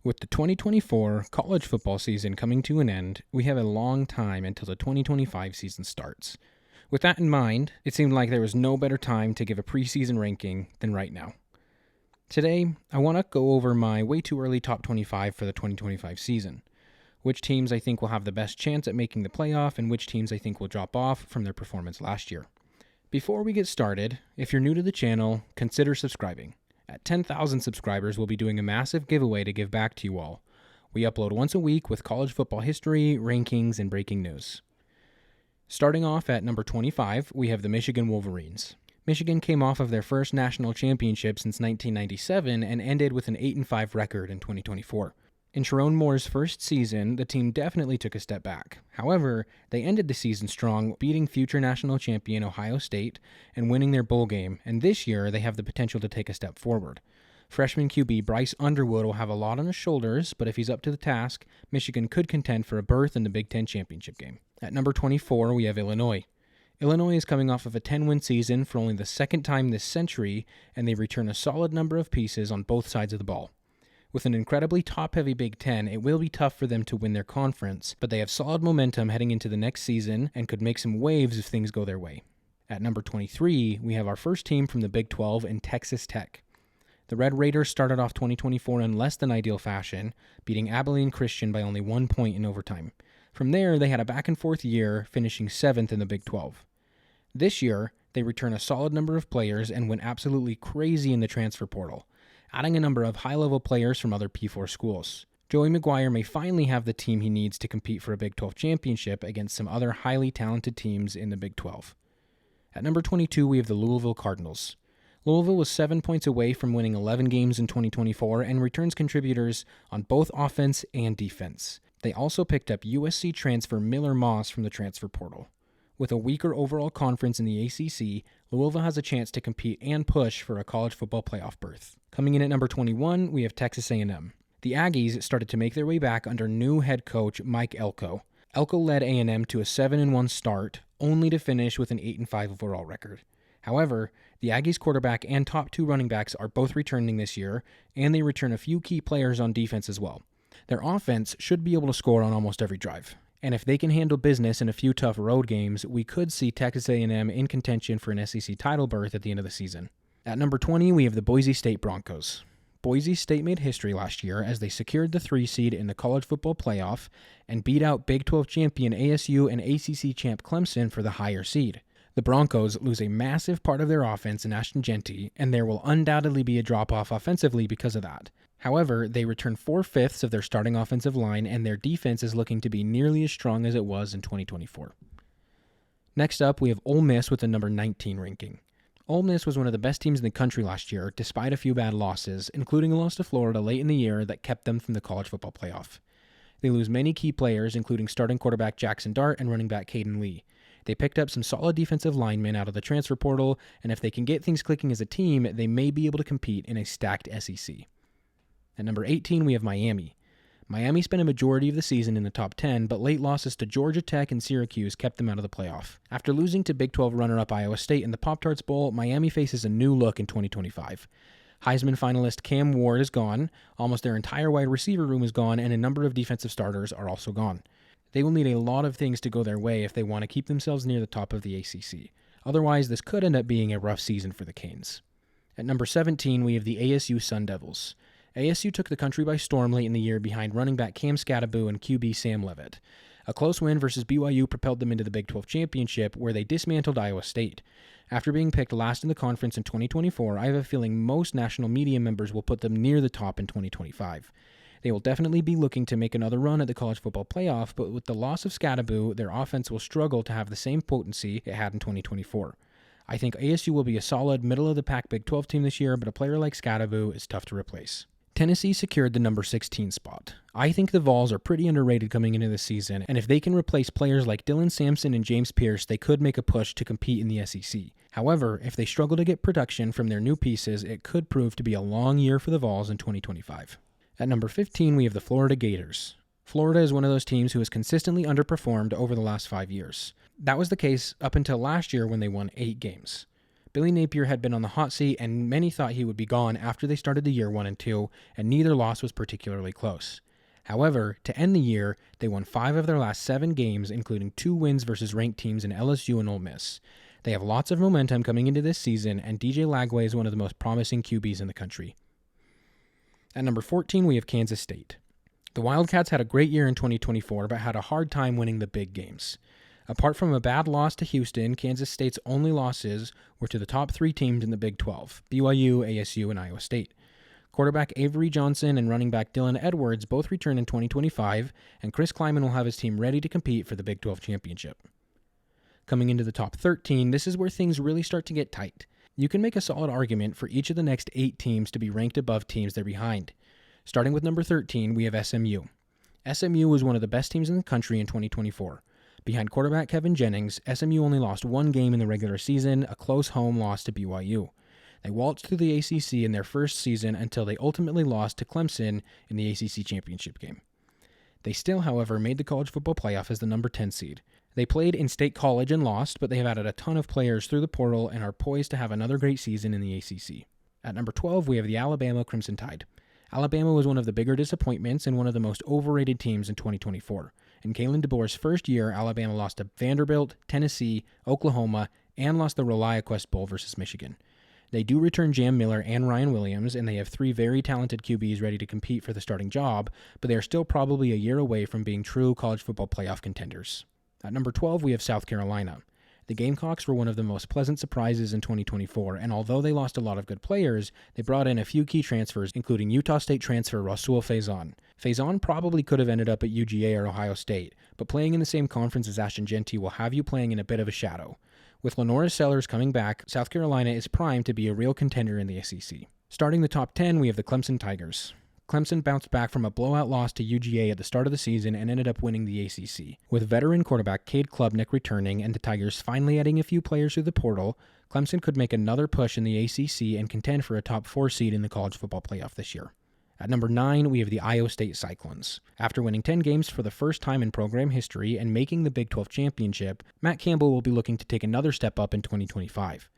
With the 2024 college football season coming to an end, we have a long time until the 2025 season starts. With that in mind, it seemed like there was no better time to give a preseason ranking than right now. Today, I want to go over my way too early top 25 for the 2025 season. Which teams I think will have the best chance at making the playoff and which teams I think will drop off from their performance last year. Before we get started, if you're new to the channel, consider subscribing. At 10,000 subscribers, we'll be doing a massive giveaway to give back to you all. We upload once a week with college football history, rankings, and breaking news. Starting off at number 25, we have the Michigan Wolverines. Michigan came off of their first national championship since 1997 and ended with an 8-5 record in 2024. In Sharon Moore's first season, the team definitely took a step back. However, they ended the season strong, beating future national champion Ohio State and winning their bowl game, and this year they have the potential to take a step forward. Freshman QB Bryce Underwood will have a lot on his shoulders, but if he's up to the task, Michigan could contend for a berth in the Big Ten championship game. At number 24, we have Illinois. Illinois is coming off of a 10-win season for only the second time this century, and they return a solid number of pieces on both sides of the ball. With an incredibly top-heavy Big Ten, it will be tough for them to win their conference, but they have solid momentum heading into the next season and could make some waves if things go their way. At number 23, we have our first team from the Big 12 in Texas Tech. The Red Raiders started off 2024 in less than ideal fashion, beating Abilene Christian by only 1 point in overtime. From there, they had a back-and-forth year, finishing 7th in the Big 12. This year, they return a solid number of players and went absolutely crazy in the transfer portal, adding a number of high-level players from other P4 schools. Joey McGuire may finally have the team he needs to compete for a Big 12 championship against some other highly talented teams in the Big 12. At number 22, we have the Louisville Cardinals. Louisville was 7 points away from winning 11 games in 2024 and returns contributors on both offense and defense. They also picked up USC transfer Miller Moss from the transfer portal. With a weaker overall conference in the ACC, Louisville has a chance to compete and push for a college football playoff berth. Coming in at number 21, we have Texas A&M. The Aggies started to make their way back under new head coach Mike Elko. Elko led A&M to a 7-1 start, only to finish with an 8-5 overall record. However, the Aggies quarterback and top 2 running backs are both returning this year, and they return a few key players on defense as well. Their offense should be able to score on almost every drive. And if they can handle business in a few tough road games, we could see Texas A&M in contention for an SEC title berth at the end of the season. At number 20, we have the Boise State Broncos. Boise State made history last year as they secured the 3 seed in the college football playoff and beat out Big 12 champion ASU and ACC champ Clemson for the higher seed. The Broncos lose a massive part of their offense in Ashton Jeanty, and there will undoubtedly be a drop-off offensively because of that. However, they return 4/5 of their starting offensive line, and their defense is looking to be nearly as strong as it was in 2024. Next up, we have Ole Miss with the number 19 ranking. Ole Miss was one of the best teams in the country last year, despite a few bad losses, including a loss to Florida late in the year that kept them from the college football playoff. They lose many key players, including starting quarterback Jackson Dart and running back Caden Lee. They picked up some solid defensive linemen out of the transfer portal, and if they can get things clicking as a team, they may be able to compete in a stacked SEC. At number 18, we have Miami. Miami spent a majority of the season in the top 10, but late losses to Georgia Tech and Syracuse kept them out of the playoff. After losing to Big 12 runner-up Iowa State in the Pop-Tarts Bowl, Miami faces a new look in 2025. Heisman finalist Cam Ward is gone, almost their entire wide receiver room is gone, and a number of defensive starters are also gone. They will need a lot of things to go their way if they want to keep themselves near the top of the ACC. Otherwise, this could end up being a rough season for the Canes. At number 17, we have the ASU Sun Devils. ASU took the country by storm late in the year behind running back Cam Skattebo and QB Sam Levitt. A close win versus BYU propelled them into the Big 12 championship, where they dismantled Iowa State. After being picked last in the conference in 2024, I have a feeling most national media members will put them near the top in 2025. They will definitely be looking to make another run at the college football playoff, but with the loss of Skattebo, their offense will struggle to have the same potency it had in 2024. I think ASU will be a solid middle-of-the-pack Big 12 team this year, but a player like Skattebo is tough to replace. Tennessee secured the number 16 spot. I think the Vols are pretty underrated coming into this season, and if they can replace players like Dylan Sampson and James Pierce, they could make a push to compete in the SEC. However, if they struggle to get production from their new pieces, it could prove to be a long year for the Vols in 2025. At number 15, we have the Florida Gators. Florida is one of those teams who has consistently underperformed over the last 5 years. That was the case up until last year when they won 8 games. Billy Napier had been on the hot seat, and many thought he would be gone after they started the year 1-2, and neither loss was particularly close. However, to end the year, they won 5 of their last 7 games, including 2 wins versus ranked teams in LSU and Ole Miss. They have lots of momentum coming into this season, and DJ Lagway is one of the most promising QBs in the country. At number 14, we have Kansas State. The Wildcats had a great year in 2024, but had a hard time winning the big games. Apart from a bad loss to Houston, Kansas State's only losses were to the top 3 teams in the Big 12, BYU, ASU, and Iowa State. Quarterback Avery Johnson and running back Dylan Edwards both return in 2025, and Chris Kleiman will have his team ready to compete for the Big 12 championship. Coming into the top 13, this is where things really start to get tight. You can make a solid argument for each of the next 8 teams to be ranked above teams they're behind. Starting with number 13, we have SMU. SMU was one of the best teams in the country in 2024. Behind quarterback Kevin Jennings, SMU only lost 1 game in the regular season, a close home loss to BYU. They waltzed through the ACC in their first season until they ultimately lost to Clemson in the ACC championship game. They still, however, made the college football playoff as the number 10 seed. They played in State College and lost, but they have added a ton of players through the portal and are poised to have another great season in the ACC. At number 12, we have the Alabama Crimson Tide. Alabama was one of the bigger disappointments and one of the most overrated teams in 2024. In Kalen DeBoer's first year, Alabama lost to Vanderbilt, Tennessee, Oklahoma, and lost the ReliaQuest Bowl versus Michigan. They do return Jam Miller and Ryan Williams, and they have 3 very talented QBs ready to compete for the starting job, but they are still probably a year away from being true college football playoff contenders. At number 12, we have South Carolina. The Gamecocks were one of the most pleasant surprises in 2024, and although they lost a lot of good players, they brought in a few key transfers, including Utah State transfer Rasul Faison. Faison probably could have ended up at UGA or Ohio State, but playing in the same conference as Ashton Jeanty will have you playing in a bit of a shadow. With Lenora Sellers coming back, South Carolina is primed to be a real contender in the SEC. Starting the top 10, we have the Clemson Tigers. Clemson bounced back from a blowout loss to UGA at the start of the season and ended up winning the ACC. With veteran quarterback Cade Klubnik returning and the Tigers finally adding a few players through the portal, Clemson could make another push in the ACC and contend for a top 4 seed in the college football playoff this year. At number 9, we have the Iowa State Cyclones. After winning 10 games for the first time in program history and making the Big 12 championship, Matt Campbell will be looking to take another step up in 2025.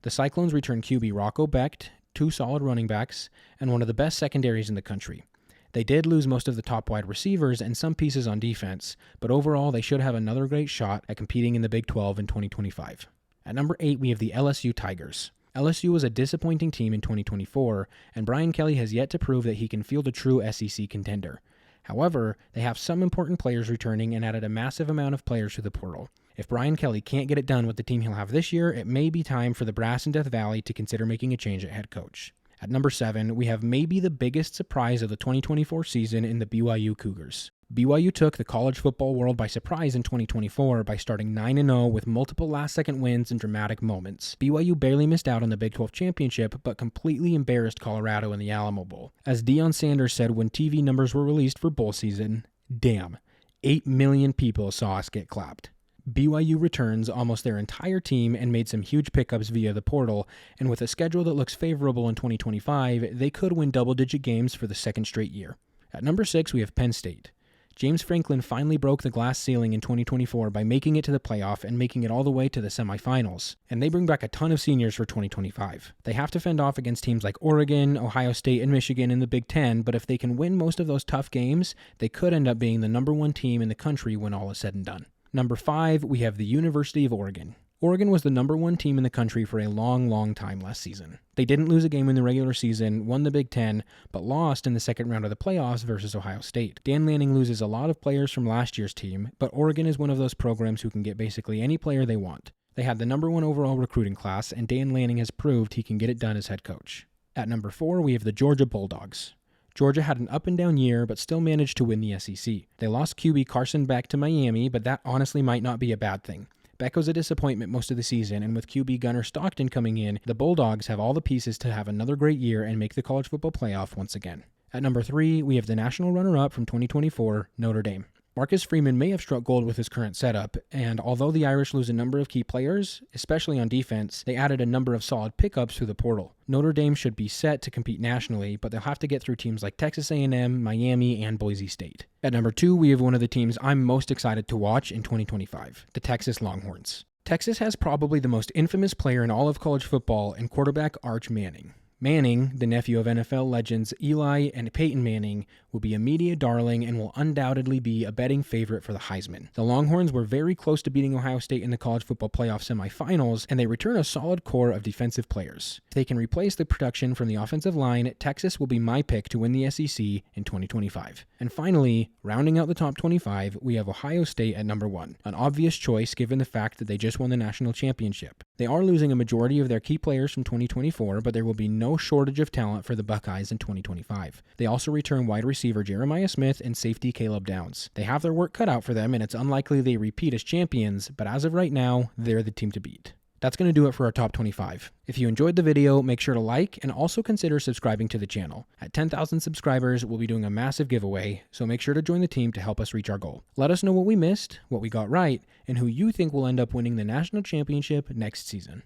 The Cyclones return QB Rocco Becht, 2 solid running backs, and one of the best secondaries in the country. They did lose most of the top wide receivers and some pieces on defense, but overall they should have another great shot at competing in the Big 12 in 2025. At number 8, we have the LSU Tigers. LSU was a disappointing team in 2024, and Brian Kelly has yet to prove that he can field a true SEC contender. However, they have some important players returning and added a massive amount of players to the portal. If Brian Kelly can't get it done with the team he'll have this year, it may be time for the Brass in Death Valley to consider making a change at head coach. At number 7, we have maybe the biggest surprise of the 2024 season in the BYU Cougars. BYU took the college football world by surprise in 2024 by starting 9-0 with multiple last-second wins and dramatic moments. BYU barely missed out on the Big 12 championship, but completely embarrassed Colorado in the Alamo Bowl. As Deion Sanders said when TV numbers were released for bowl season, "Damn, 8 million people saw us get clapped." BYU returns almost their entire team and made some huge pickups via the portal, and with a schedule that looks favorable in 2025, they could win double-digit games for the second straight year. At number 6, we have Penn State. James Franklin finally broke the glass ceiling in 2024 by making it to the playoff and making it all the way to the semifinals, and they bring back a ton of seniors for 2025. They have to fend off against teams like Oregon, Ohio State, and Michigan in the Big Ten, but if they can win most of those tough games, they could end up being the number 1 team in the country when all is said and done. Number 5, we have the University of Oregon. Oregon was the number 1 team in the country for a long time last season. They didn't lose a game in the regular season, won the Big Ten, but lost in the second round of the playoffs versus Ohio State. Dan Lanning loses a lot of players from last year's team, but Oregon is one of those programs who can get basically any player they want. They had the number 1 overall recruiting class, and Dan Lanning has proved he can get it done as head coach. At number 4, we have the Georgia Bulldogs. Georgia had an up-and-down year, but still managed to win the SEC. They lost QB Carson Beck to Miami, but that honestly might not be a bad thing. Beck was a disappointment most of the season, and with QB Gunnar Stockton coming in, the Bulldogs have all the pieces to have another great year and make the college football playoff once again. At number 3, we have the national runner-up from 2024, Notre Dame. Marcus Freeman may have struck gold with his current setup, and although the Irish lose a number of key players, especially on defense, they added a number of solid pickups through the portal. Notre Dame should be set to compete nationally, but they'll have to get through teams like Texas A&M, Miami, and Boise State. At number 2, we have one of the teams I'm most excited to watch in 2025, the Texas Longhorns. Texas has probably the most infamous player in all of college football in quarterback Arch Manning. Manning, the nephew of NFL legends Eli and Peyton Manning, will be a media darling and will undoubtedly be a betting favorite for the Heisman. The Longhorns were very close to beating Ohio State in the college football playoff semifinals, and they return a solid core of defensive players. If they can replace the production from the offensive line, Texas will be my pick to win the SEC in 2025. And finally, rounding out the top 25, we have Ohio State at number 1, an obvious choice given the fact that they just won the national championship. They are losing a majority of their key players from 2024, but there will be no shortage of talent for the Buckeyes in 2025. They also return wide receiver Jeremiah Smith and safety Caleb Downs. They have their work cut out for them, and it's unlikely they repeat as champions, but as of right now, they're the team to beat. That's going to do it for our top 25. If you enjoyed the video, make sure to like and also consider subscribing to the channel. At 10,000 subscribers, we'll be doing a massive giveaway, so make sure to join the team to help us reach our goal. Let us know what we missed, what we got right, and who you think will end up winning the national championship next season.